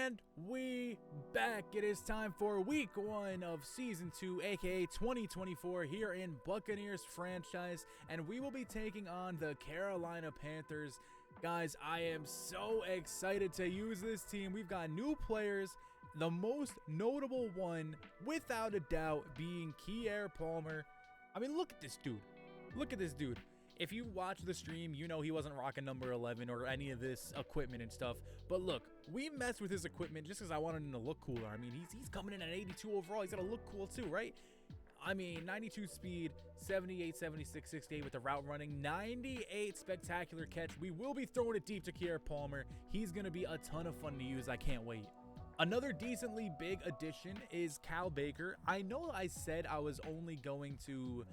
And we back. It is time for week 1 of season 2, aka 2024, here in Buccaneers franchise, and we will be taking on the Carolina Panthers. Guys, I am so excited to use this team. We've got new players, the most notable one without a doubt being Kier Palmer. I mean, look at this dude. Look at this dude. If you watch the stream, you know he wasn't rocking number 11 or any of this equipment and stuff. But look, we messed with his equipment just because I wanted him to look cooler. I mean, he's coming in at 82 overall. He's got to look cool too, right? I mean, 92 speed, 78, 76, 68 with the route running, 98 spectacular catch. We will be throwing it deep to Kier Palmer. He's going to be a ton of fun to use. I can't wait. Another decently big addition is Cal Baker. I know I said I was only going to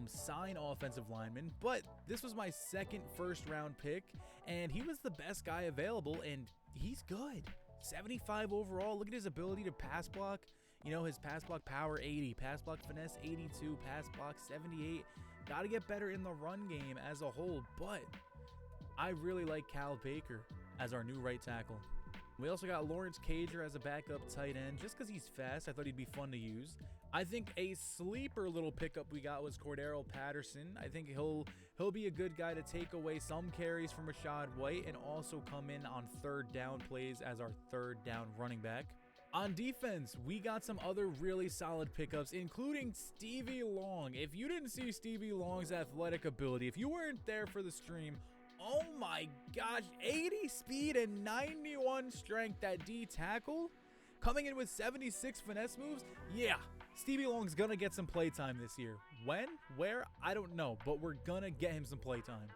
sign offensive linemen, but this was my second first-round pick, and he was the best guy available, and he's good. 75 overall. Look at his ability to pass block. You know, his pass block power 80, pass block finesse 82, pass block 78. Got to get better in the run game as a whole, but I really like Cal Baker as our new right tackle. We also got Lawrence Cager as a backup tight end. Just because he's fast, I thought he'd be fun to use. I think a sleeper little pickup we got was Cordero Patterson. I think he'll be a good guy to take away some carries from Rachaad White and also come in on third down plays as our third down running back. On defense, we got some other really solid pickups, including Stevie Long. If you didn't see Stevie Long's athletic ability, if you weren't there for the stream, oh my gosh, 80 speed and 91 strength at D tackle, coming in with 76 finesse moves. Yeah, Stevie Long's gonna get some playtime this year. When? Where? I don't know, but we're gonna get him some playtime.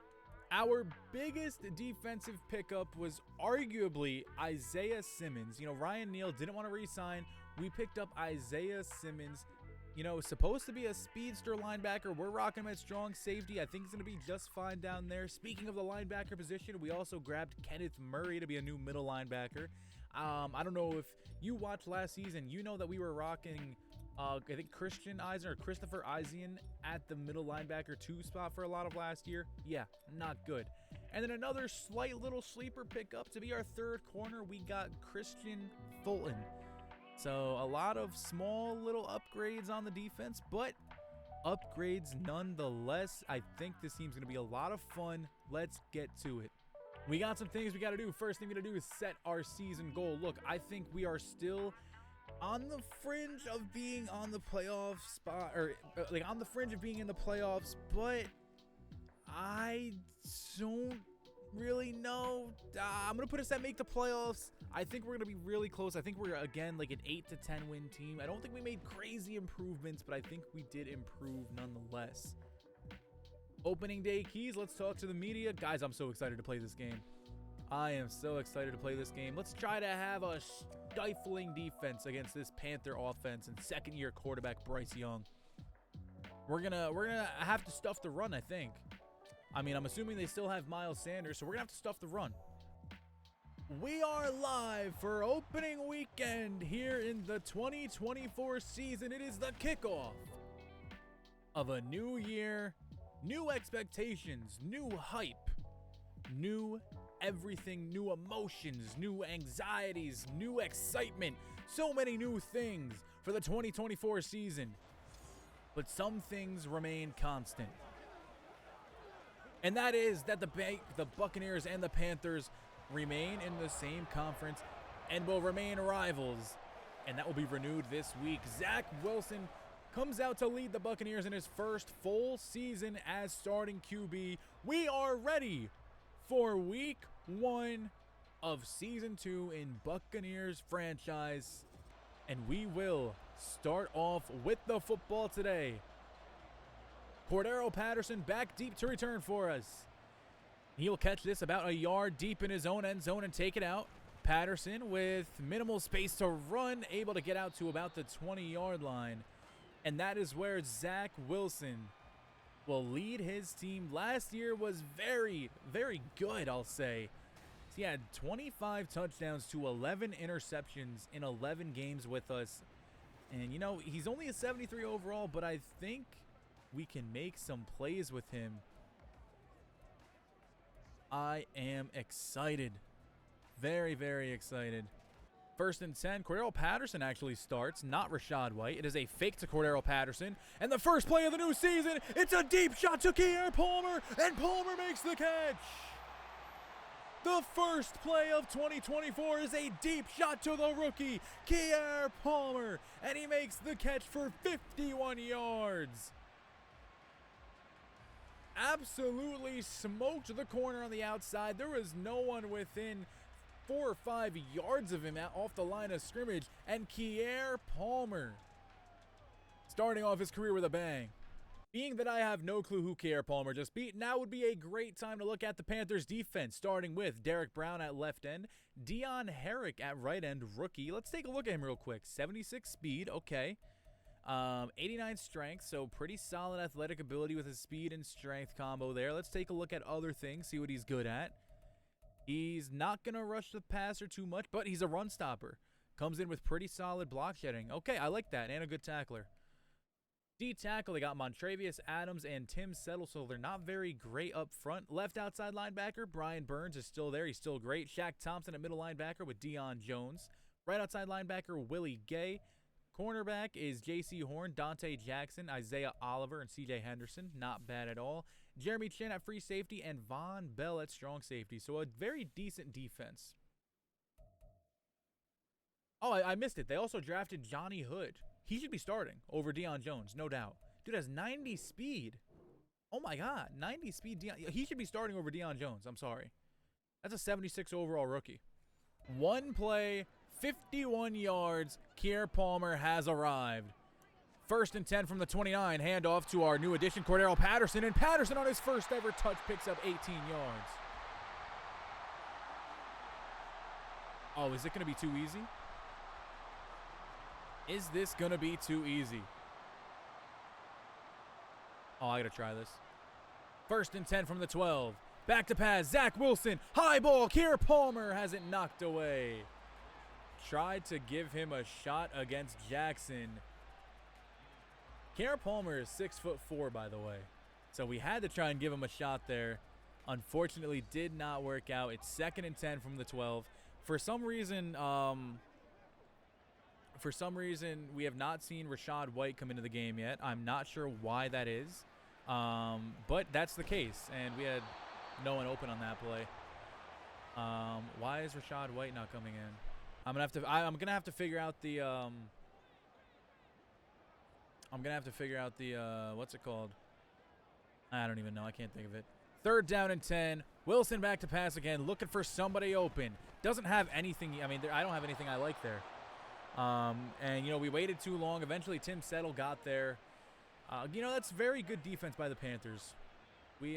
Our biggest defensive pickup was arguably Isaiah Simmons. You know, Ryan Neal didn't want to re-sign. We picked up Isaiah Simmons. You know, supposed to be a speedster linebacker. We're rocking him at strong safety. I think he's going to be just fine down there. Speaking of the linebacker position, we also grabbed Kenneth Murray to be a new middle linebacker. I don't know if you watched last season. You know that we were rocking, I think Christopher Eisen at the middle linebacker 2 spot for a lot of last year. Yeah, not good. And then another slight little sleeper pickup to be our third corner. We got Christian Fulton. So a lot of small little upgrades on the defense, but upgrades nonetheless. I think this team's going to be a lot of fun. Let's get to it. We got some things we got to do. First thing we got to do is set our season goal. Look, I think we are still on the fringe of being on the playoff spot, or like on the fringe of being in the playoffs, but I don't really know. I'm gonna put us at make the playoffs. I think we're gonna be really close. I think we're again like an 8 to 10 win team. I don't think we made crazy improvements, but I think we did improve nonetheless. Opening day keys. Let's talk to the media. Guys, I'm so excited to play this game. I am so excited to play this game. Let's try to have a stifling defense against this Panther offense and second-year quarterback Bryce Young. We're gonna have to stuff the run, I think. I mean, I'm assuming they still have Miles Sanders, so we're gonna have to stuff the run. We are live for opening weekend here in the 2024 season. It is the kickoff of a new year, new expectations, new hype, new everything, new emotions, new anxieties, new excitement, so many new things for the 2024 season. But some things remain constant. And that is that the Buccaneers and the Panthers remain in the same conference and will remain rivals. And that will be renewed this week. Zach Wilson comes out to lead the Buccaneers in his first full season as starting QB. We are ready for week 1 of season 2 in Buccaneers franchise. And we will start off with the football today. Cordero Patterson back deep to return for us. He'll catch this about a yard deep in his own end zone and take it out. Patterson with minimal space to run, able to get out to about the 20-yard line. And that is where Zach Wilson will lead his team. Last year was very, very good, I'll say. He had 25 touchdowns to 11 interceptions in 11 games with us. And, you know, he's only a 73 overall, but I think we can make some plays with him. I am excited. Very, very excited. First and 10, Cordero Patterson actually starts, not Rachaad White. It is a fake to Cordero Patterson. And the first play of the new season, it's a deep shot to Kier Palmer, and Palmer makes the catch. The first play of 2024 is a deep shot to the rookie, Kier Palmer, and he makes the catch for 51 yards. Absolutely smoked the corner on the outside. There was no one within 4 or 5 yards of him off the line of scrimmage, and Kier Palmer starting off his career with a bang. Being that I have no clue who Kier Palmer just beat, now would be a great time to look at the Panthers defense, starting with Derek Brown at left end, Dion Herrick at right end, rookie. Let's take a look at him real quick. 76 speed, okay. 89 strength, so pretty solid athletic ability with his speed and strength combo there. Let's take a look at other things, see what he's good at. He's not going to rush the passer too much, but he's a run stopper. Comes in with pretty solid block shedding. Okay, I like that, and a good tackler. D-tackle, they got Montravius Adams and Tim Settle, so they're not very great up front. Left outside linebacker, Brian Burns is still there. He's still great. Shaq Thompson at middle linebacker with Deion Jones. Right outside linebacker, Willie Gay. Cornerback is J.C. Horn, Dante Jackson, Isaiah Oliver, and C.J. Henderson. Not bad at all. Jeremy Chin at free safety and Von Bell at strong safety. So a very decent defense. Oh, I missed it. They also drafted Johnny Hood. He should be starting over Deion Jones, no doubt. Dude has 90 speed. Oh my God, 90 speed. He should be starting over Deion Jones. I'm sorry. That's a 76 overall rookie. One play, 51 yards. Kier Palmer has arrived. First and 10 from the 29. Handoff to our new addition, Cordero Patterson. And Patterson on his first ever touch picks up 18 yards. Oh, is it going to be too easy? Is this going to be too easy? Oh, I got to try this. First and 10 from the 12. Back to pass. Zach Wilson. High ball. Kier Palmer has it knocked away. Tried to give him a shot against Jackson. Kier Palmer is 6'4", by the way. So we had to try and give him a shot there. Unfortunately, did not work out. It's second and 10 from the 12. For some reason, we have not seen Rachaad White come into the game yet. I'm not sure why that is, but that's the case. And we had no one open on that play. Why is Rachaad White not coming in? I'm gonna have to figure out the what's it called? I don't even know. I can't think of it. Third down and 10. Wilson back to pass again, looking for somebody open. Doesn't have anything. I mean, I don't have anything I like there. And, you know, we waited too long. Eventually, Tim Settle got there. You know, that's very good defense by the Panthers. We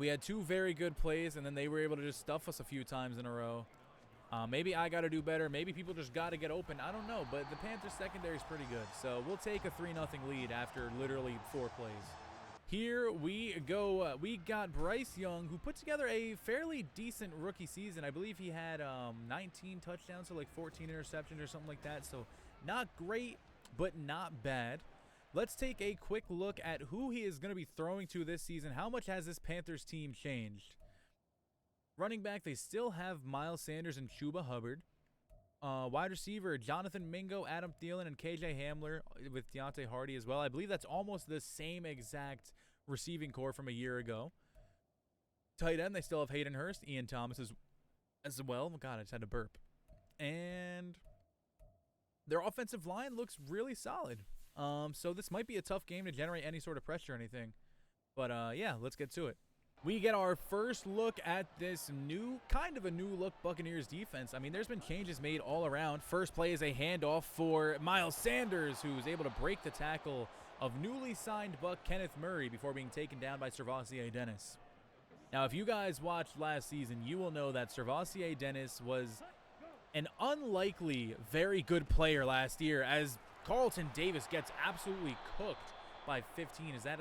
had two very good plays, and then they were able to just stuff us a few times in a row. Maybe I got to do better. Maybe people just got to get open. I don't know, but the Panthers secondary is pretty good. So we'll take a 3-0 lead after literally 4 plays. Here we go. We got Bryce Young, who put together a fairly decent rookie season. I believe he had 19 touchdowns, so like 14 interceptions or something like that. So not great, but not bad. Let's take a quick look at who he is going to be throwing to this season. How much has this Panthers team changed? Running back, they still have Miles Sanders and Chuba Hubbard. Wide receiver, Jonathan Mingo, Adam Thielen, and KJ Hamler with Deontay Hardy as well. I believe that's almost the same exact receiving core from a year ago. Tight end, they still have Hayden Hurst, Ian Thomas as well. Oh, God, I just had to burp. And their offensive line looks really solid. So this might be a tough game to generate any sort of pressure or anything. But, yeah, let's get to it. We get our first look at this kind of a new look Buccaneers defense. I mean, there's been changes made all around. First play is a handoff for Miles Sanders, who's able to break the tackle of newly signed Buck Kenneth Murray before being taken down by Servassier Dennis. Now, if you guys watched last season, you will know that Servassier Dennis was an unlikely very good player last year, as Carlton Davis gets absolutely cooked by 15. Is that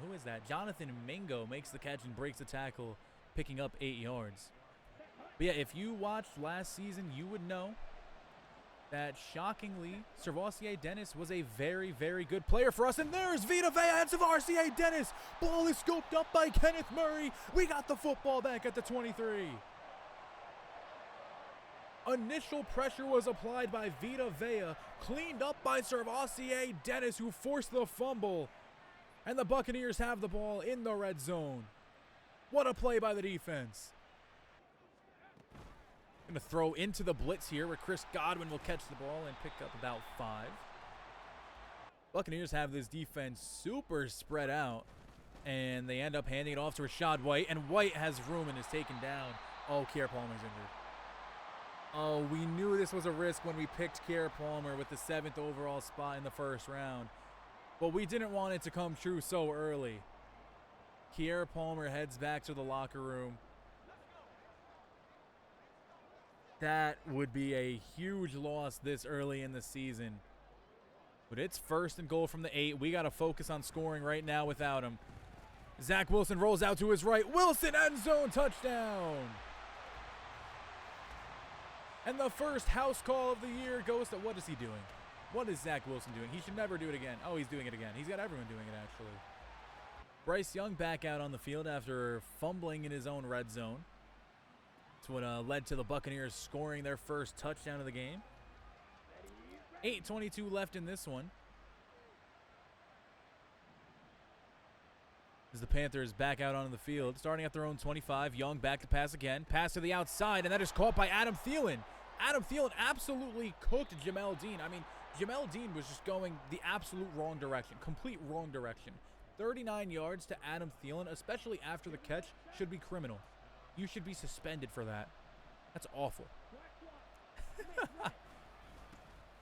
who is that? Jonathan Mingo makes the catch and breaks the tackle, picking up 8 yards. But yeah, if you watched last season, you would know that shockingly, Servassier Dennis was a very, very good player for us. And there's Vita Vea and Servassier Dennis. Ball is scooped up by Kenneth Murray. We got the football back at the 23. Initial pressure was applied by Vita Vea, cleaned up by Servassier Dennis, who forced the fumble. And the Buccaneers have the ball in the red zone. What a play by the defense. Going to throw into the blitz here where Chris Godwin will catch the ball and pick up about 5. Buccaneers have this defense super spread out, and they end up handing it off to Rachaad White, and White has room and is taken down. Oh, Kier Palmer's injured. Oh, we knew this was a risk when we picked Kier Palmer with the 7th overall spot in the first round, but we didn't want it to come true so early. Kier Palmer heads back to the locker room. That would be a huge loss this early in the season. But it's 1st and goal from the 8. We got to focus on scoring right now without him. Zach Wilson rolls out to his right. Wilson, end zone, touchdown. And the first house call of the year goes to, what is he doing? What is Zach Wilson doing? He should never do it again. Oh, he's doing it again. He's got everyone doing it, actually. Bryce Young back out on the field after fumbling in his own red zone. That's what led to the Buccaneers scoring their first touchdown of the game. 8:22 left in this one. As the Panthers back out onto the field, starting at their own 25. Young back to pass again. Pass to the outside, and that is caught by Adam Thielen. Adam Thielen absolutely cooked Jamel Dean. I mean, Jamel Dean was just going the absolute wrong direction, complete wrong direction. 39 yards to Adam Thielen, especially after the catch, should be criminal. You should be suspended for that. That's awful.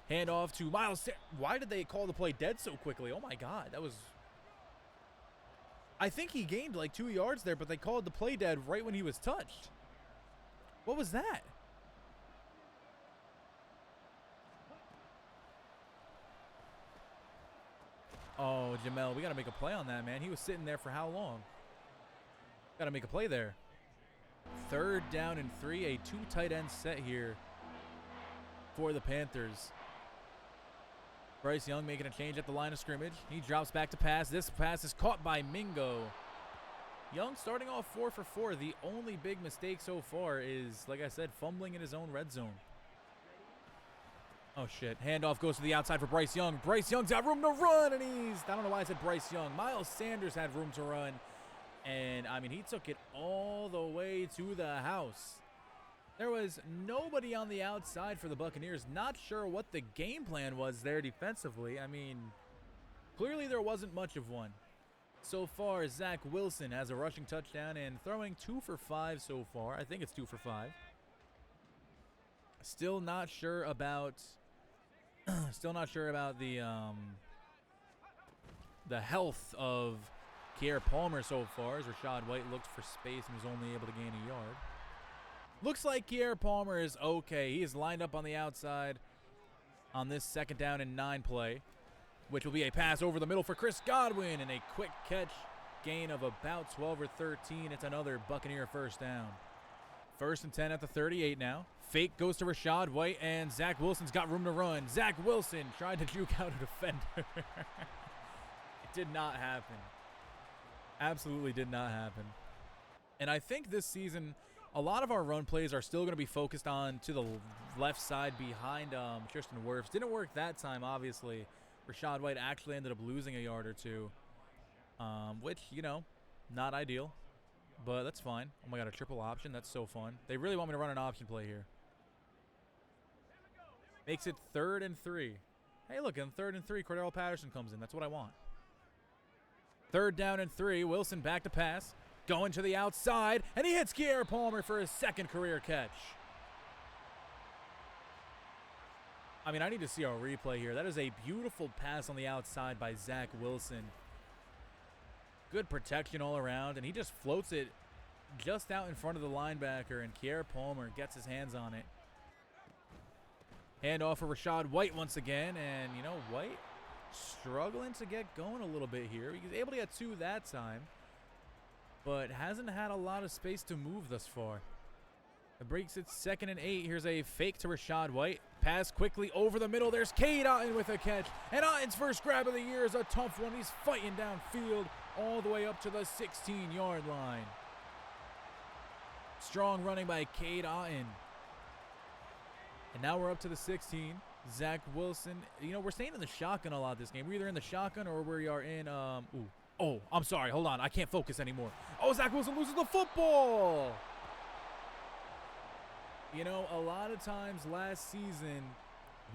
Hand off to Miles. Why did they call the play dead so quickly? Oh, my God. That was... I think he gained like 2 yards there, but they called the play dead right when he was touched. What was that? Oh, Jamel, we got to make a play on that, man. He was sitting there for how long? Got to make a play there. 3rd down and 3, a 2 tight end set here for the Panthers. Bryce Young making a change at the line of scrimmage. He drops back to pass. This pass is caught by Mingo. Young starting off 4 for 4. The only big mistake so far is, like I said, fumbling in his own red zone. Oh, shit. Handoff goes to the outside for Bryce Young. Bryce Young's got room to run, and I don't know why I said Bryce Young. Miles Sanders had room to run, and, I mean, he took it all the way to the house. There was nobody on the outside for the Buccaneers. Not sure what the game plan was there defensively. I mean, clearly there wasn't much of one. So far, Zach Wilson has a rushing touchdown and throwing 2 for 5 so far. I think it's 2 for 5. Still not sure about the health of Kier Palmer so far, as Rachaad White looked for space and was only able to gain a yard. Looks like Kier Palmer is okay. He is lined up on the outside on this 2nd down and 9 play, which will be a pass over the middle for Chris Godwin and a quick catch, gain of about 12 or 13. It's another Buccaneer 1st down. 1st and 10 at the 38 now. Fake goes to Rachaad White, and Zach Wilson's got room to run. Zach Wilson tried to juke out a defender. It did not happen. Absolutely did not happen. And I think this season, a lot of our run plays are still going to be focused on to the left side behind Tristan Wirfs. Didn't work that time, obviously. Rachaad White actually ended up losing a yard or 2, which, you know, not ideal, but that's fine. Oh, my God, a triple option. That's so fun. They really want me to run an option play here. Makes it 3rd and 3. Hey, look, in 3rd and 3, Cordell Patterson comes in. That's what I want. 3rd down and 3. Wilson back to pass. Going to the outside, and he hits Kier Palmer for his 2nd career catch. I mean, I need to see a replay here. That is a beautiful pass on the outside by Zach Wilson. Good protection all around, and he just floats it just out in front of the linebacker, and Kier Palmer gets his hands on it. Handoff for Rachaad White once again, and, you know, White struggling to get going a little bit here. He was able to get 2 that time, but hasn't had a lot of space to move thus far. It breaks it 2nd and 8. Here's a fake to Rachaad White. Pass quickly over the middle. There's Cade Otton with a catch. And Otton's first grab of the year is a tough one. He's fighting downfield all the way up to the 16-yard line. Strong running by Cade Otton. And now we're up to the 16. Zach Wilson. You know, we're staying in the shotgun a lot this game. We're either in the shotgun or we are in, Oh, I'm sorry. Hold on. I can't focus anymore. Oh, Zach Wilson loses the football. You know, a lot of times last season,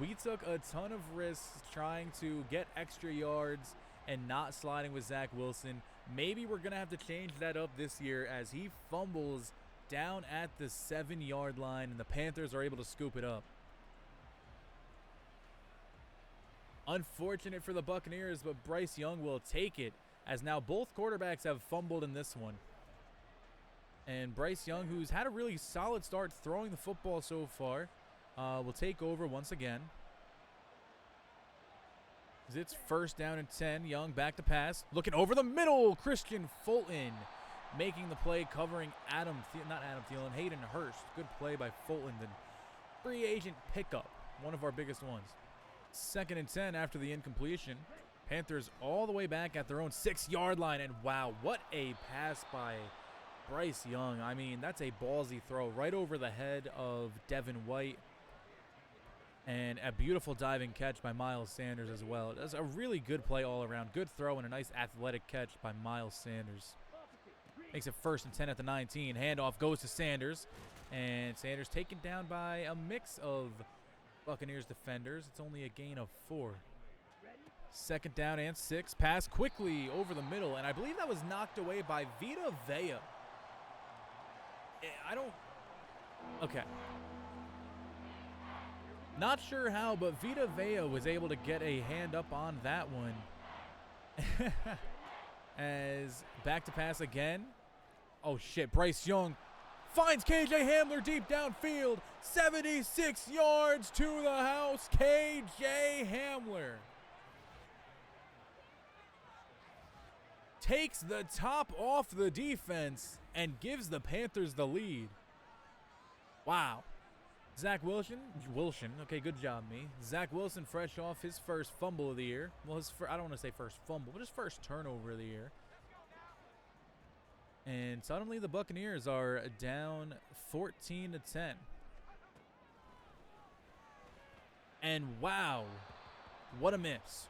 we took a ton of risks trying to get extra yards and not sliding with Zach Wilson. Maybe we're going to have to change that up this year as he fumbles down at the 7-yard line and the Panthers are able to scoop it up. Unfortunate for the Buccaneers, but Bryce Young will take it as now both quarterbacks have fumbled in this one. And Bryce Young, who's had a really solid start throwing the football so far, will take over once again. It's first down and 10. Young back to pass. Looking over the middle. Christian Fulton making the play, covering Hayden Hurst. Good play by Fulton. The free agent pickup. One of our biggest ones. Second and 10 after the incompletion. Panthers all the way back at their own 6-yard line. And wow, what a pass by Bryce Young. I mean, that's a ballsy throw right over the head of Devin White. And a beautiful diving catch by Miles Sanders as well. That's a really good play all around. Good throw and a nice athletic catch by Miles Sanders. Makes it first and 10 at the 19. Handoff goes to Sanders. And Sanders taken down by a mix of Buccaneers defenders. It's only a gain of 4. Second down and 6. Pass quickly over the middle. And I believe that was knocked away by Vita Vea. Okay. Not sure how, but Vita Vea was able to get a hand up on that one. As back to pass again. Oh, shit. Bryce Young finds KJ Hamler deep downfield. 76 yards to the house. KJ Hamler takes the top off the defense and gives the Panthers the lead. Wow. Zach Wilson. Okay, good job, me. Zach Wilson fresh off his first fumble of the year. Well, I don't want to say first fumble, but his first turnover of the year. And suddenly the Buccaneers are down 14-10. And wow, what a miss.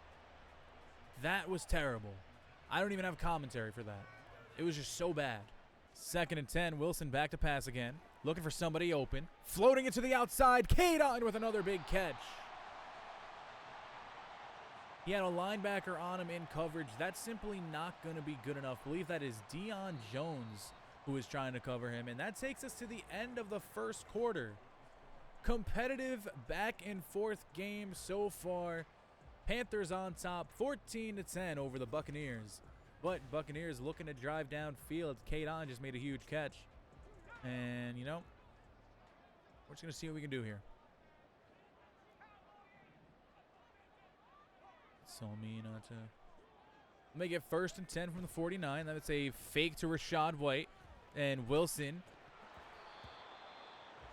That was terrible. I don't even have commentary for that. It was just so bad. Second and 10, Wilson back to pass again. Looking for somebody open. Floating it to the outside. Kadon with another big catch. He had a linebacker on him in coverage. That's simply not going to be good enough. I believe that is Deion Jones who is trying to cover him. And that takes us to the end of the first quarter. Competitive back and forth game so far. Panthers on top 14-10 over the Buccaneers. But Buccaneers looking to drive downfield. Kadon just made a huge catch. And, you know, we're just going to see what we can do here. So me not to make it first and 10 from the 49. That's a fake to Rashad White. And Wilson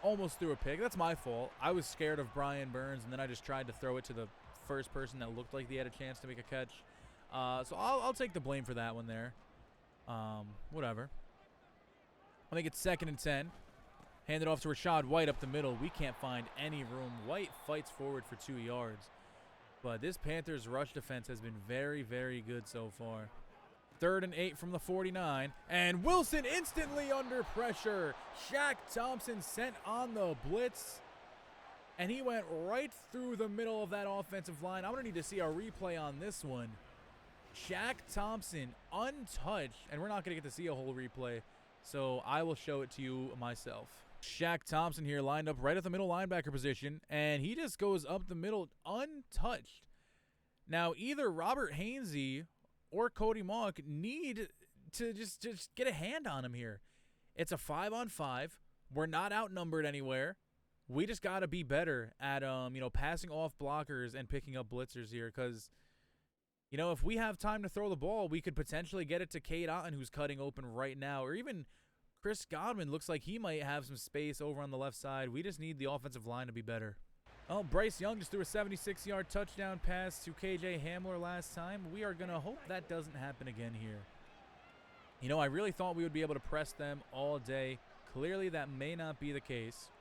almost threw a pick. That's my fault. I was scared of Brian Burns, and then I just tried to throw it to the first person that looked like they had a chance to make a catch. So I'll take the blame for that one there. Whatever. I think it's second and 10. Hand it off to Rashad White up the middle. We can't find any room. White fights forward for 2 yards. But this Panthers rush defense has been very, very good so far. Third and 8 from the 49. And Wilson instantly under pressure. Shaq Thompson sent on the blitz. And he went right through the middle of that offensive line. I'm going to need to see a replay on this one. Shaq Thompson untouched. And we're not going to get to see a whole replay. So I will show it to you myself. Shaq Thompson here lined up right at the middle linebacker position. And he just goes up the middle untouched. Now either Robert Hainsey or Cody Monk need to just get a hand on him here. It's a 5-on-5. We're not outnumbered anywhere. We just got to be better at passing off blockers and picking up blitzers here, because if we have time to throw the ball, we could potentially get it to Cade Otton, who's cutting open right now, or even Chris Godwin looks like he might have some space over on the left side. We just need the offensive line to be better. Oh, Bryce Young just threw a 76-yard touchdown pass to KJ Hamler last time. We are going to hope that doesn't happen again here. I really thought we would be able to press them all day. Clearly, that may not be the case.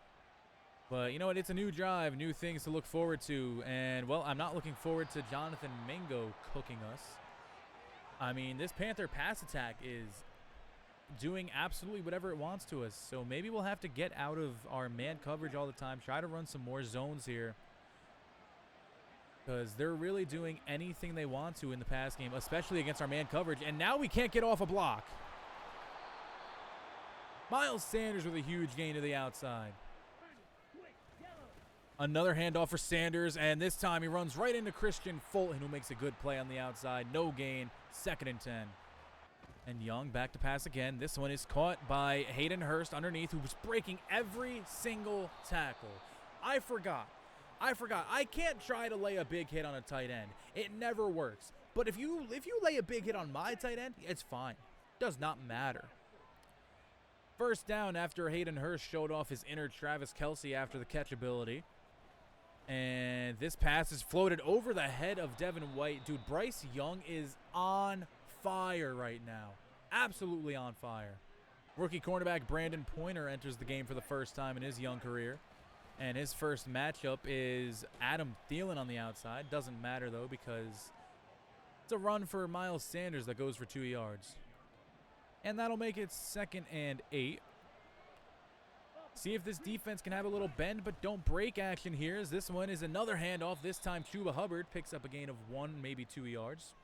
But you know what? It's a new drive, new things to look forward to. And, well, I'm not looking forward to Jonathan Mingo cooking us. I mean, this Panther pass attack is doing absolutely whatever it wants to us. So maybe we'll have to get out of our man coverage all the time, try to run some more zones here, because they're really doing anything they want to in the pass game, especially against our man coverage. And now we can't get off a block. Miles Sanders with a huge gain to the outside. Another handoff for Sanders, and this time he runs right into Christian Fulton, who makes a good play on the outside. No gain, 2nd and 10. And Young back to pass again. This one is caught by Hayden Hurst underneath, who was breaking every single tackle. I forgot. I can't try to lay a big hit on a tight end. It never works. But if you lay a big hit on my tight end, it's fine. Does not matter. First down after Hayden Hurst showed off his inner Travis Kelce after the catch ability. And this pass is floated over the head of Devin White. Dude, Bryce Young is on fire right now. Absolutely on fire. Rookie cornerback Brandon Pointer enters the game for the first time in his young career. And his first matchup is Adam Thielen on the outside. Doesn't matter, though, because it's a run for Miles Sanders that goes for 2 yards. And that'll make it 2nd and 8. See if this defense can have a little bend but don't break action here, as this one is another handoff. This time Chuba Hubbard picks up a gain of 1, maybe 2 yards.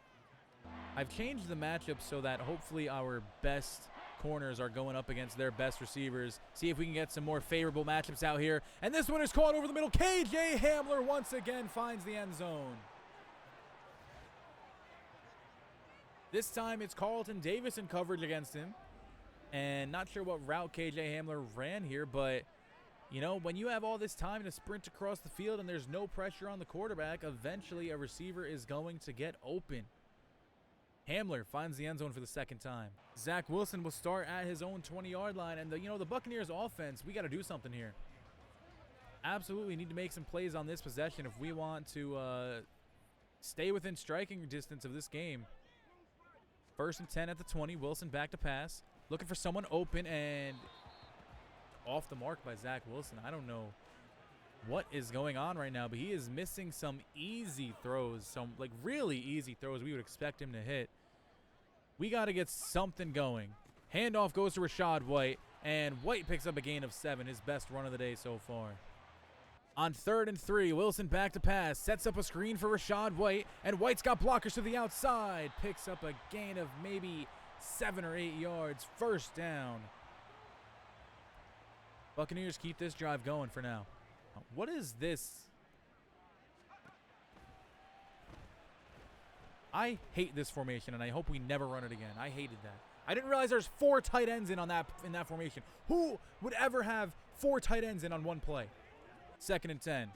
I've changed the matchup so that hopefully our best corners are going up against their best receivers. See if we can get some more favorable matchups out here. And this one is caught over the middle. KJ Hamler once again finds the end zone. This time it's Carlton Davis in coverage against him. And not sure what route KJ Hamler ran here, but, you know, when you have all this time to sprint across the field and there's no pressure on the quarterback, eventually a receiver is going to get open. Hamler finds the end zone for the 2nd time. Zach Wilson will start at his own 20-yard line. And, the Buccaneers offense, we got to do something here. Absolutely need to make some plays on this possession if we want to stay within striking distance of this game. 1st and 10 at the 20. Wilson back to pass. Looking for someone open and off the mark by Zach Wilson. I don't know what is going on right now, but he is missing some easy throws, some like really easy throws we would expect him to hit. We got to get something going. Handoff goes to Rachaad White, and White picks up a gain of 7, his best run of the day so far. On 3rd and 3, Wilson back to pass, sets up a screen for Rachaad White, and White's got blockers to the outside, picks up a gain of maybe 7 or 8 yards, 1st down. Buccaneers keep this drive going for now. What is this? I hate this formation, and I hope we never run it again. I hated that. I didn't realize there's 4 tight ends in that formation. Who would ever have 4 tight ends in on one play? 2nd and 10.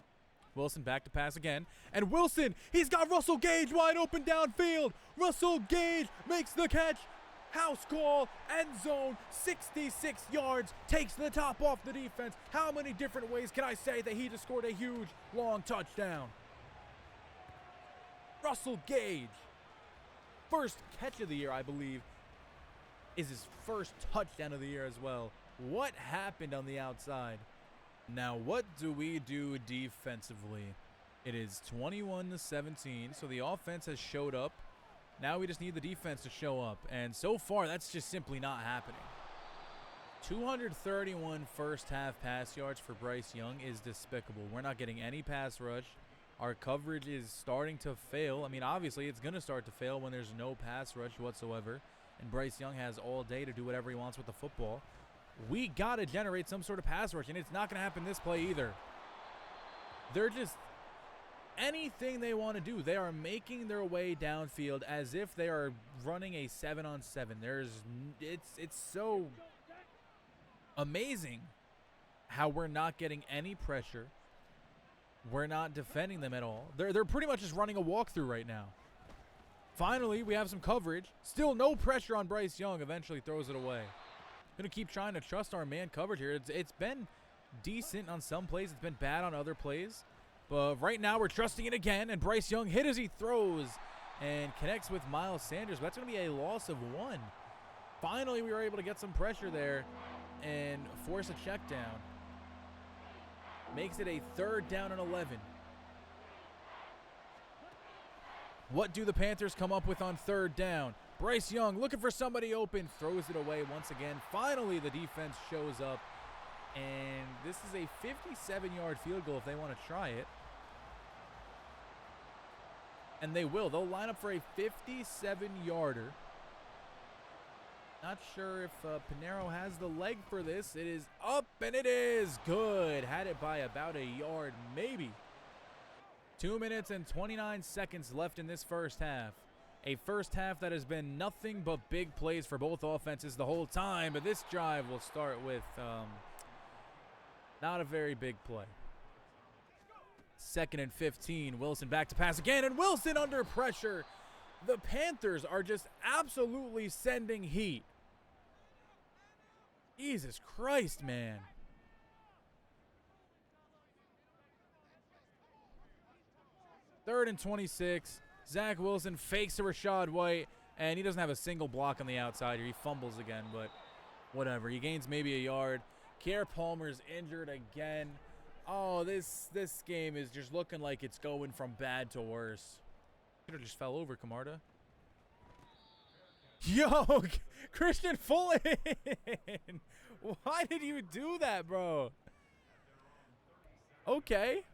Wilson back to pass again. And Wilson, he's got Russell Gage wide open downfield. Russell Gage makes the catch. House call, end zone, 66 yards, takes the top off the defense. How many different ways can I say that he just scored a huge, long touchdown? Russell Gage, first catch of the year, I believe, is his first touchdown of the year as well. What happened on the outside? Now, what do we do defensively? It is 21-17, so the offense has showed up. Now we just need the defense to show up, and so far that's just simply not happening. 231 first half pass yards for Bryce Young is despicable. We're not getting any pass rush. Our coverage is starting to fail. I mean, obviously it's going to start to fail when there's no pass rush whatsoever, and Bryce Young has all day to do whatever he wants with the football. We got to generate some sort of pass rush, and it's not going to happen this play either. They're just... anything they want to do, they are making their way downfield as if they are running a 7-on-7. It's so amazing how we're not getting any pressure. We're not defending them at all. They're pretty much just running a walkthrough right now. Finally, we have some coverage. Still no pressure on Bryce Young. Eventually throws it away. Gonna keep trying to trust our man coverage here. It's been decent on some plays. It's been bad on other plays. But right now we're trusting it again, and Bryce Young hit as he throws and connects with Miles Sanders. But that's going to be a loss of 1. Finally, we were able to get some pressure there and force a check down. Makes it a 3rd down and 11. What do the Panthers come up with on 3rd down? Bryce Young looking for somebody open, throws it away once again. Finally, the defense shows up, and this is a 57-yard field goal if they want to try it. And they will. They'll line up for a 57-yarder. Not sure if Pinheiro has the leg for this. It is up, and it is good. Had it by about a yard, maybe. 2 minutes and 29 seconds left in this first half. A first half that has been nothing but big plays for both offenses the whole time. But this drive will start with not a very big play. 2nd and 15. Wilson back to pass again, and Wilson under pressure. The Panthers are just absolutely sending heat. Jesus Christ, man. Third and 26. Zach Wilson fakes to Rachaad White, and he doesn't have a single block on the outside here. He fumbles again, but whatever. He gains maybe a yard. Kier Palmer's injured again. Oh, this game is just looking like it's going from bad to worse. Could have just fell over, Camarda. Yo, Christian Fulton. Why did you do that, bro? Okay.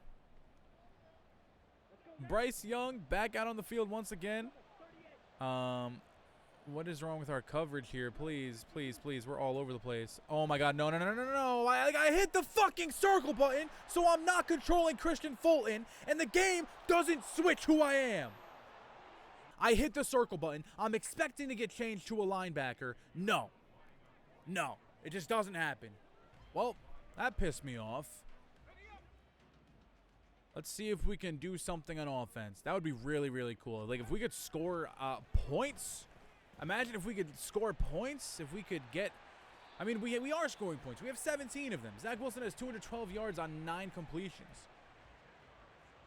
Bryce Young back out on the field once again. What is wrong with our coverage here? Please, please, please. We're all over the place. Oh, my God. No, no, no, no, no, no. I hit the fucking circle button, so I'm not controlling Christian Fulton, and the game doesn't switch who I am. I hit the circle button. I'm expecting to get changed to a linebacker. No. No. It just doesn't happen. Well, that pissed me off. Let's see if we can do something on offense. That would be really, really cool. Like, if we could score points. Imagine if we could score points. If we could get... I mean, we are scoring points. We have 17 of them. Zach Wilson has 212 yards on 9 completions.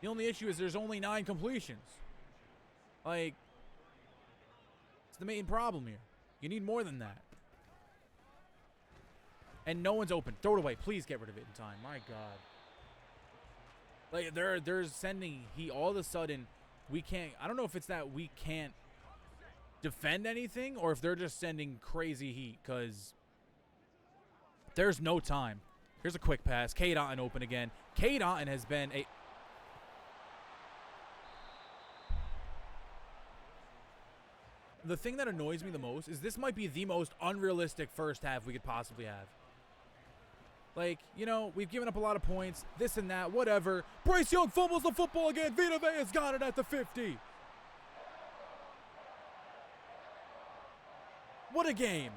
The only issue is there's only 9 completions. Like, it's the main problem here. You need more than that. And no one's open. Throw it away. Please get rid of it in time. My God. Like, they're sending heat. All of a sudden, we can't... I don't know if it's that we can't defend anything or if they're just sending crazy heat, because there's no time. Here's a quick pass. Cade Otton open again. Cade Otton has been a... The thing that annoys me the most is this might be the most unrealistic first half we could possibly have. Like, you know, we've given up a lot of points, this and that, whatever. Bryce Young fumbles the football again. Vita Vea's got it at the 50. What a game.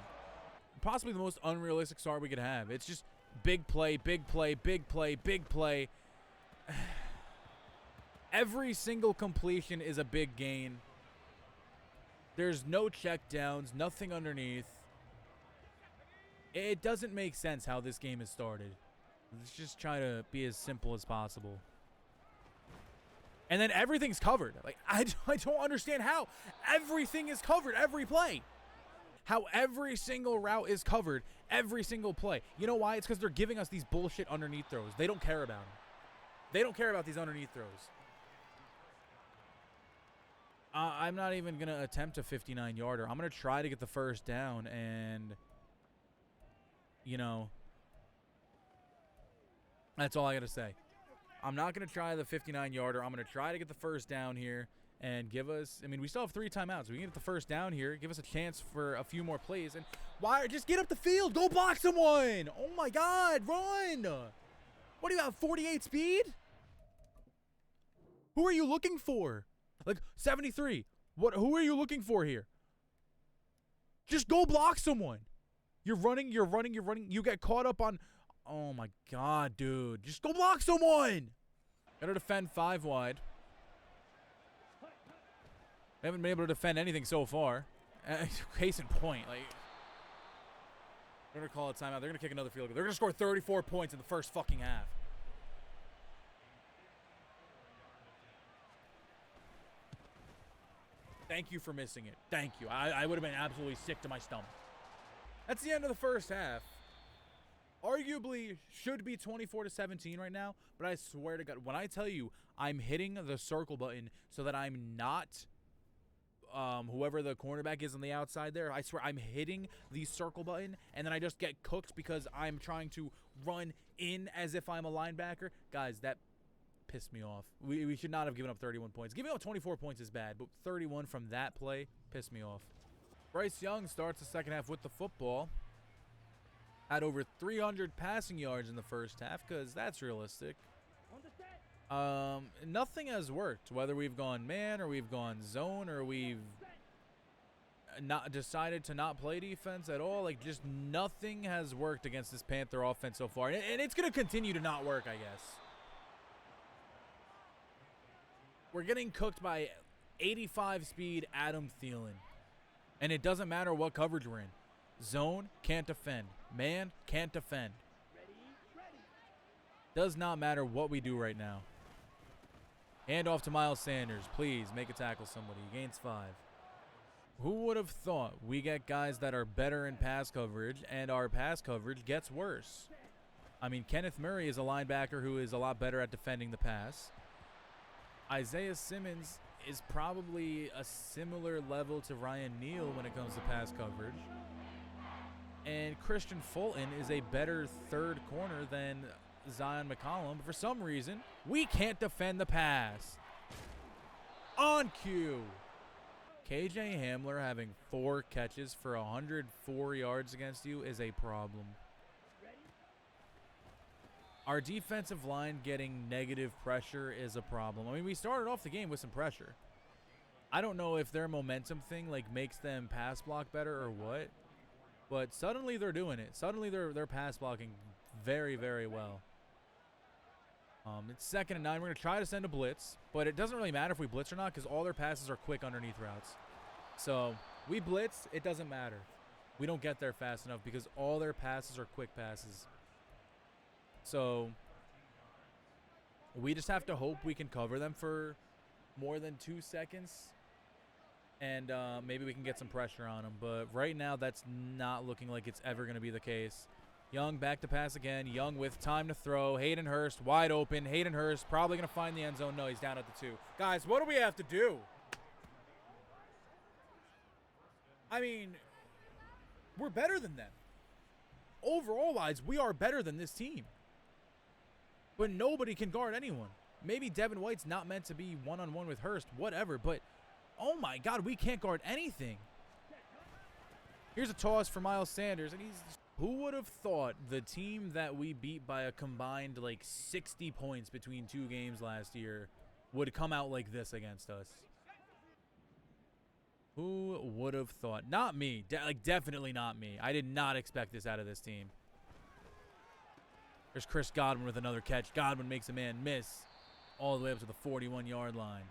Possibly the most unrealistic start we could have. It's just big play, big play, big play, big play. Every single completion is a big gain. There's no checkdowns, nothing underneath. It doesn't make sense how this game has started. Let's just try to be as simple as possible. And then everything's covered. Like, I don't understand how. Everything is covered every play. How every single route is covered every single play. You know why? It's because they're giving us these bullshit underneath throws. They don't care about them. They don't care about these underneath throws. I'm not even going to attempt a 59-yarder. I'm going to try to get the first down and... You know, that's all I got to say. I'm not going to try the 59-yarder. I'm going to try to get the first down here and give us, I mean, we still have 3 timeouts. We can get the first down here, give us a chance for a few more plays. And why? Just get up the field. Go block someone. Oh, my God. Run. What do you have, 48 speed? Who are you looking for? Like, 73. Who are you looking for here? Just go block someone. You're running, you're running, you're running. You get caught up on... Oh, my God, dude. Just go block someone. Gotta defend 5 wide. They haven't been able to defend anything so far. Case in point. Like, they're going to call a timeout. They're going to kick another field goal. They're going to score 34 points in the first fucking half. Thank you for missing it. Thank you. I would have been absolutely sick to my stomach. That's the end of the first half. arguably should be 24-17 right now, but I swear to God, when I tell you I'm hitting the circle button so that I'm not whoever the cornerback is on the outside there, I swear I'm hitting the circle button, and then I just get cooked because I'm trying to run in as if I'm a linebacker. Guys, that pissed me off. We should not have given up 31 points. Giving up 24 points is bad, but 31 from that play pissed me off. Bryce Young starts the second half with the football. Had over 300 passing yards in the first half, because that's realistic. Nothing has worked, whether we've gone man or we've gone zone or we've not decided to not play defense at all. Like, just nothing has worked against this Panther offense so far, and it's going to continue to not work, I guess. We're getting cooked by 85 speed Adam Thielen, and it doesn't matter what coverage we're in. Zone, can't defend. Man, can't defend. Does not matter what we do right now. Hand off to Miles Sanders. Please make a tackle somebody. He gains 5. Who would have thought we get guys that are better in pass coverage and our pass coverage gets worse? I mean, Kenneth Murray is a linebacker who is a lot better at defending the pass. Isaiah Simmons is probably a similar level to Ryan Neal when it comes to pass coverage. And Christian Fulton is a better third corner than Zion McCollum. But for some reason, we can't defend the pass. On cue. KJ Hamler having 4 catches for 104 yards against you is a problem. Our defensive line getting negative pressure is a problem. I mean, we started off the game with some pressure. I don't know if their momentum thing like makes them pass block better or what, but suddenly they're doing it. Suddenly they're pass blocking very, very well. It's 2nd and 9. We're going to try to send a blitz, but it doesn't really matter if we blitz or not because all their passes are quick underneath routes. So we blitz, it doesn't matter. We don't get there fast enough because all their passes are quick passes. So we just have to hope we can cover them for more than 2 seconds, and maybe we can get some pressure on them. But right now, that's not looking like it's ever going to be the case. Young back to pass again. Young with time to throw. Hayden Hurst wide open. Hayden Hurst probably going to find the end zone. No, he's down at the 2. Guys, what do we have to do? I mean, we're better than them. Overall-wise, we are better than this team. But nobody can guard anyone. Maybe Devin White's not meant to be one-on-one with Hurst, whatever, but oh my God, we can't guard anything. Here's a toss for Miles Sanders, and who would have thought the team that we beat by a combined like 60 points between 2 games last year would come out like this against us? Who would have thought? Not me. Definitely not me. I did not expect this out of this team. There's Chris Godwin with another catch. Godwin makes a man miss all the way up to the 41-yard line.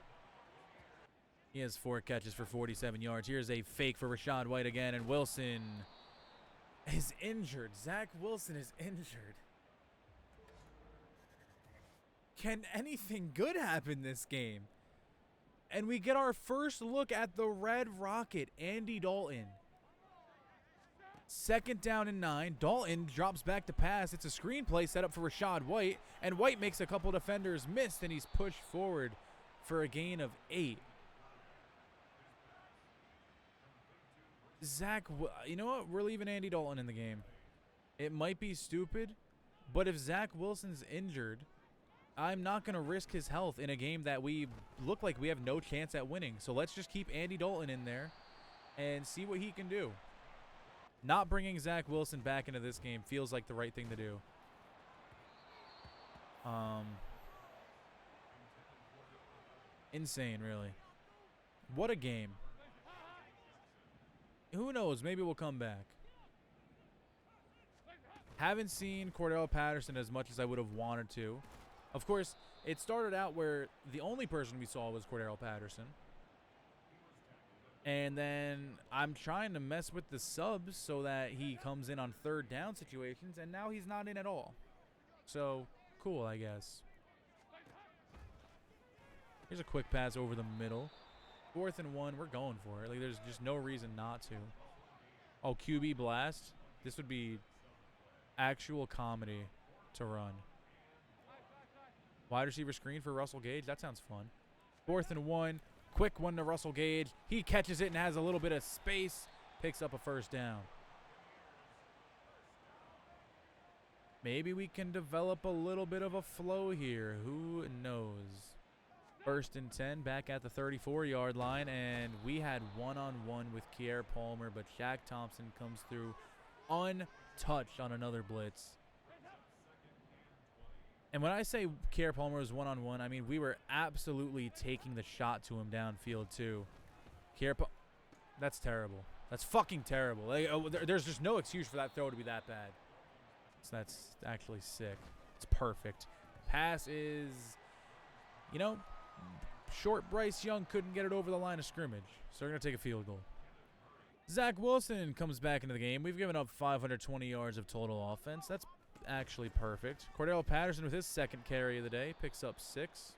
He has 4 catches for 47 yards. Here's a fake for Rachaad White again, and Wilson is injured. Zach Wilson is injured. Can anything good happen this game? And we get our first look at the Red Rocket, Andy Dalton. 2nd down and 9. Dalton drops back to pass. It's a screenplay set up for Rachaad White, and White makes a couple defenders miss, and he's pushed forward for a gain of 8. You know what? We're leaving Andy Dalton in the game. It might be stupid, but if Zach Wilson's injured, I'm not going to risk his health in a game that we look like we have no chance at winning. So let's just keep Andy Dalton in there and see what he can do. Not bringing Zach Wilson back into this game feels like the right thing to do. Insane, really. What a game. Who knows? Maybe we'll come back. Haven't seen Cordell Patterson as much as I would have wanted to. Of course, it started out where the only person we saw was Cordell Patterson. And then I'm trying to mess with the subs so that he comes in on 3rd down situations, and now he's not in at all. So, cool, I guess. Here's a quick pass over the middle. 4th and 1, we're going for it. Like, there's just no reason not to. Oh, QB blast. This would be actual comedy to run. Wide receiver screen for Russell Gage. That sounds fun. 4th and 1. Quick one to Russell Gage. He catches it and has a little bit of space. Picks up a first down. Maybe we can develop a little bit of a flow here. Who knows? 1st and 10, back at the 34-yard line, and we had one-on-one with Kier Palmer, but Shaq Thompson comes through untouched on another blitz. And when I say Kier Palmer was one-on-one, I mean we were absolutely taking the shot to him downfield too. That's terrible. That's fucking terrible. Like, there's just no excuse for that throw to be that bad. So that's actually sick. It's perfect. Pass is, you know, short Bryce Young couldn't get it over the line of scrimmage. So they're going to take a field goal. Zach Wilson comes back into the game. We've given up 520 yards of total offense. That's actually perfect. Cordell Patterson with his 2nd carry of the day picks up 6.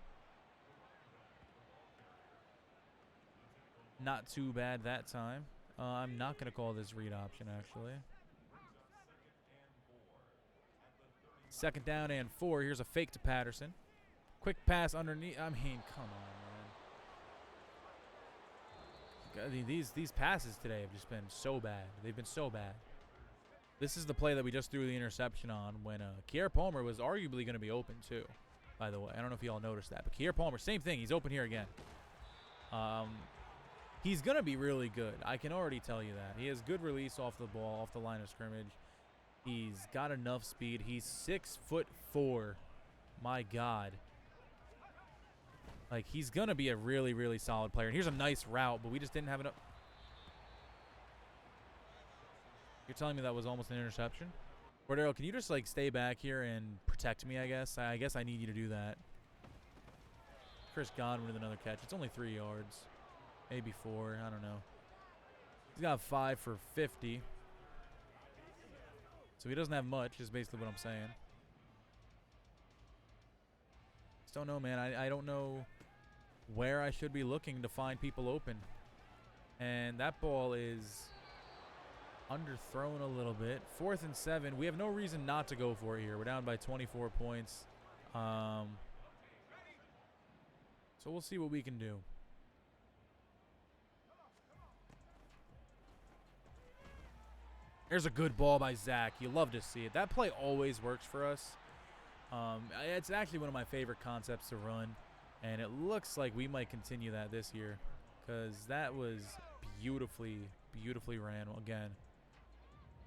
Not too bad that time. I'm not going to call this read option, actually. 2nd down and 4. Here's a fake to Patterson. Quick pass underneath. I mean, come on, man. These passes today have just been so bad. They've been so bad. This is the play that we just threw the interception on when Kier Palmer was arguably going to be open too, by the way. I don't know if you all noticed that. But Kier Palmer, same thing. He's open here again. He's going to be really good. I can already tell you that. He has good release off the ball, off the line of scrimmage. He's got enough speed. He's 6'4". My God. Like, he's going to be a really, really solid player. And here's a nice route, but we just didn't have enough. You're telling me that was almost an interception? Cordero, can you just, like, stay back here and protect me, I guess? I guess I need you to do that. Chris Godwin with another catch. It's only 3 yards. Maybe 4. I don't know. He's got 5 for 50. So he doesn't have much, is basically what I'm saying. Just don't know, man. I don't know where I should be looking to find people open. And that ball is underthrown a little bit. 4th and 7. We have no reason not to go for it here. We're down by 24 points. So we'll see what we can do. There's a good ball by Zach. You love to see it. That play always works for us. It's actually one of my favorite concepts to run, and it looks like we might continue that this year because that was beautifully, beautifully ran again.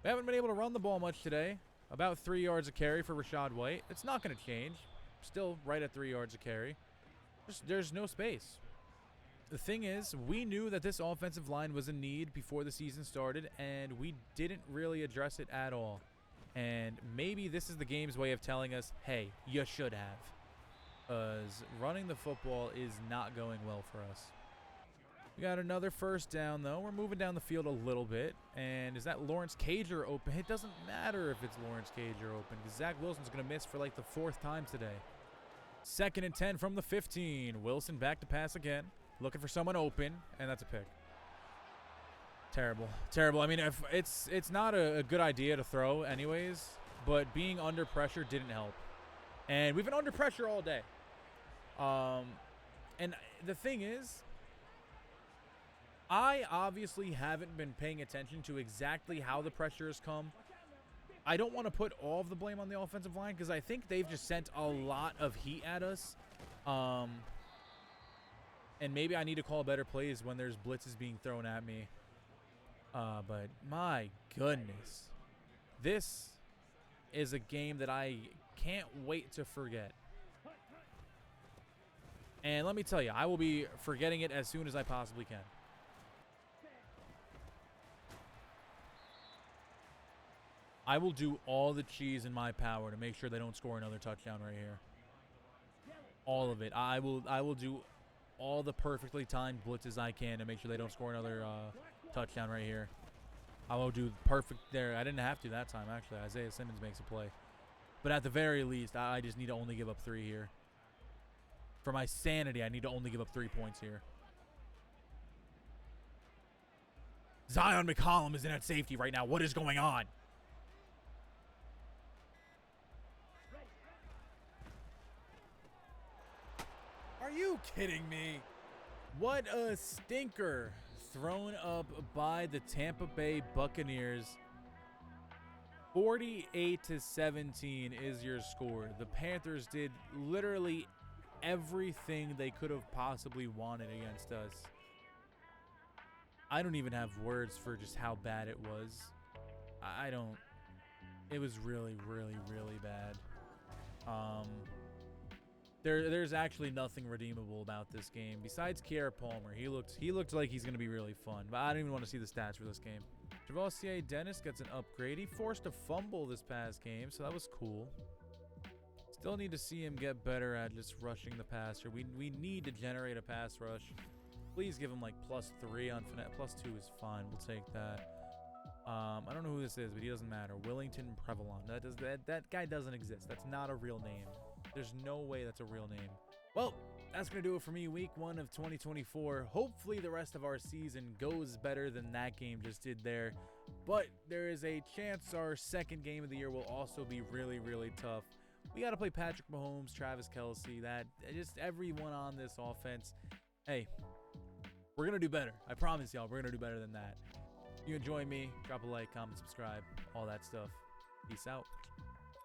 We haven't been able to run the ball much today. About 3 yards a carry for Rachaad White. It's not going to change. Still right at 3 yards a carry. There's no space. The thing is, we knew that this offensive line was a need before the season started, and we didn't really address it at all. And maybe this is the game's way of telling us, hey, you should have. Because running the football is not going well for us. We got another first down, though. We're moving down the field a little bit. And is that Lawrence Cager open? It doesn't matter if it's Lawrence Cager open, because Zach Wilson's going to miss for like the 4th time today. 2nd and 10 from the 15. Wilson back to pass again. Looking for someone open, and that's a pick. Terrible. Terrible. I mean, if it's not a good idea to throw anyways, but being under pressure didn't help. And we've been under pressure all day. And the thing is, I obviously haven't been paying attention to exactly how the pressure has come. I don't want to put all of the blame on the offensive line because I think they've just sent a lot of heat at us. And maybe I need to call better plays when there's blitzes being thrown at me. But my goodness. This is a game that I can't wait to forget. And let me tell you, I will be forgetting it as soon as I possibly can. I will do all the cheese in my power to make sure they don't score another touchdown right here. All of it. I will do all the perfectly timed blitzes I can to make sure they don't score another touchdown right here. I will do perfect there. I didn't have to that time, actually. Isaiah Simmons makes a play. But at the very least, I just need to only give up 3 here. For my sanity, I need to only give up 3 points here. Zion McCollum is in at safety right now. What is going on? you kidding me? What a stinker thrown up by the Tampa Bay Buccaneers. 48-17 is your score. The Panthers did literally everything they could have possibly wanted against us. I don't even have words for just how bad it was. I don't. It was really, really, really bad. There's actually nothing redeemable about this game besides Kier Palmer. He looked like he's gonna be really fun, but I don't even want to see the stats for this game. Javosier Dennis gets an upgrade. He forced a fumble this past game, so that was cool. Still need to see him get better at just rushing the passer. We need to generate a pass rush. Please give him like +3 on finesse. +2 is fine. We'll take that. I don't know who this is, but he doesn't matter. Willington Prevalon. That guy doesn't exist. That's not a real name. There's no way that's a real name. Well, that's going to do it for me, week 1 of 2024. Hopefully the rest of our season goes better than that game just did there. But there is a chance our second game of the year will also be really, really tough. We got to play Patrick Mahomes, Travis Kelce, just everyone on this offense. Hey, we're going to do better. I promise y'all, we're going to do better than that. If you enjoy me, drop a like, comment, subscribe, all that stuff. Peace out.